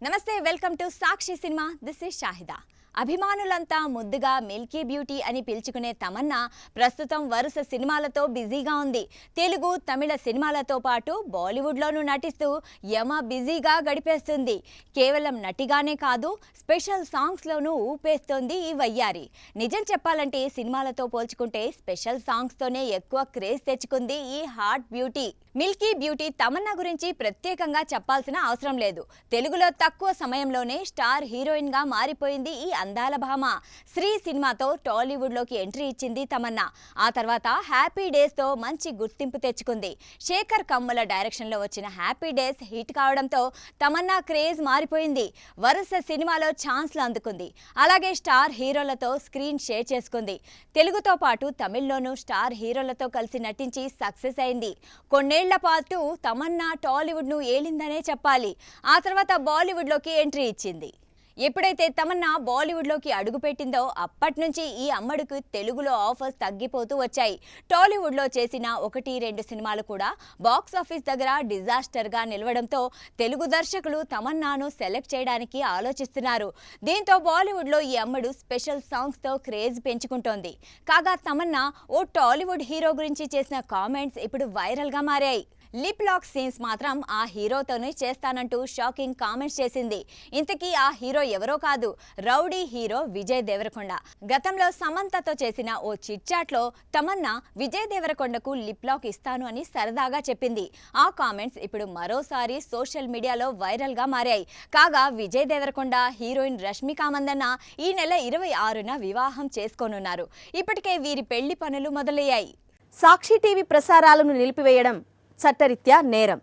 నమస్తే welcome to Sakshi cinema this is Shahida అభిమానులంతా ముద్దుగా మిల్కీ బ్యూటీ అని పిలుచుకునే తమన్నా ప్రస్తుతం వరుస సినిమాలతో బిజీగా ఉంది. తెలుగు తమిళ సినిమాలతో పాటు బాలీవుడ్లోనూ నటిస్తూ యమ బిజీగా గడిపేస్తుంది. కేవలం నటిగానే కాదు స్పెషల్ సాంగ్స్లోనూ ఊపేస్తోంది ఈ వయ్యారి. నిజం చెప్పాలంటే సినిమాలతో పోల్చుకుంటే స్పెషల్ సాంగ్స్తోనే ఎక్కువ క్రేజ్ తెచ్చుకుంది ఈ hot beauty. Milky beauty Tamannaah గురించి ప్రత్యేకంగా చెప్పాల్సిన అవసరం లేదు. తెలుగులో తక్కువ సమయంలోనే స్టార్ హీరోయిన్గా మారిపోయింది ఈ అందాల భామ. శ్రీ సినిమాతో టాలీవుడ్లోకి ఎంట్రీ ఇచ్చింది తమన్నా. ఆ తర్వాత హ్యాపీ డేస్తో మంచి గుర్తింపు తెచ్చుకుంది. శేఖర్ కమ్ముల డైరెక్షన్లో వచ్చిన హ్యాపీ డేస్ హిట్ కావడంతో తమన్నా క్రేజ్ మారిపోయింది. వరుస సినిమాలో ఛాన్స్లు అందుకుంది. అలాగే స్టార్ హీరోలతో స్క్రీన్ షేర్ చేసుకుంది. తెలుగుతో పాటు తమిళ్లోనూ స్టార్ హీరోలతో కలిసి నటించి సక్సెస్ అయింది. కొన్నేళ్ల పాటు తమన్నా టాలీవుడ్ను ఏలిందనే చెప్పాలి. ఆ తర్వాత బాలీవుడ్లోకి ఎంట్రీ ఇచ్చింది. ఎప్పుడైతే తమన్నా బాలీవుడ్లోకి అడుగుపెట్టిందో అప్పటి నుంచి ఈ అమ్మడికి తెలుగులో ఆఫర్స్ తగ్గిపోతూ వచ్చాయి. టాలీవుడ్లో చేసిన 1-2 సినిమాలు కూడా బాక్స్ ఆఫీస్ దగ్గర డిజాస్టర్గా నిలవడంతో తెలుగు దర్శకులు తమన్నాను సెలెక్ట్ చేయడానికి ఆలోచిస్తున్నారు. దీంతో బాలీవుడ్లో ఈ అమ్మడు స్పెషల్ సాంగ్స్తో క్రేజ్ పెంచుకుంటోంది. కాగా తమన్నా ఓ టాలీవుడ్ హీరో గురించి చేసిన కామెంట్స్ ఇప్పుడు వైరల్గా మారాయి. లిప్ లాక్ సీన్స్ మాత్రం ఆ హీరోతోనే చేస్తానంటూ షాకింగ్ కామెంట్స్ చేసింది. ఇంతకీ ఆ హీరో ఎవరో కాదు, రౌడీ హీరో విజయ్ దేవరకొండ. గతంలో సమంతతో చేసిన ఓ చిట్ చాట్లో తమన్నా విజయ్ దేవరకొండకు లిప్ లాక్ ఇస్తాను అని సరదాగా చెప్పింది. ఆ కామెంట్స్ ఇప్పుడు మరోసారి సోషల్ మీడియాలో వైరల్గా మారాయి. కాగా విజయ్ దేవరకొండ హీరోయిన్ రష్మిక మందన్న ఈ నెల 26న వివాహం చేసుకోనున్నారు. ఇప్పటికే వీరి పెళ్లి పనులు మొదలయ్యాయి. సాక్షి టీవీ ప్రసారాలను నిలిపివేయడం చట్టరీత్యా నేరం.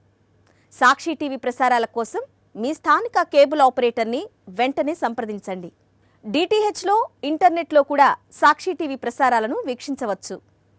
సాక్షి టీవీ ప్రసారాల కోసం మీ స్థానిక కేబుల్ ఆపరేటర్ని వెంటనే సంప్రదించండి. డిటిహెచ్లో, ఇంటర్నెట్లో కూడా సాక్షి టీవీ ప్రసారాలను వీక్షించవచ్చు.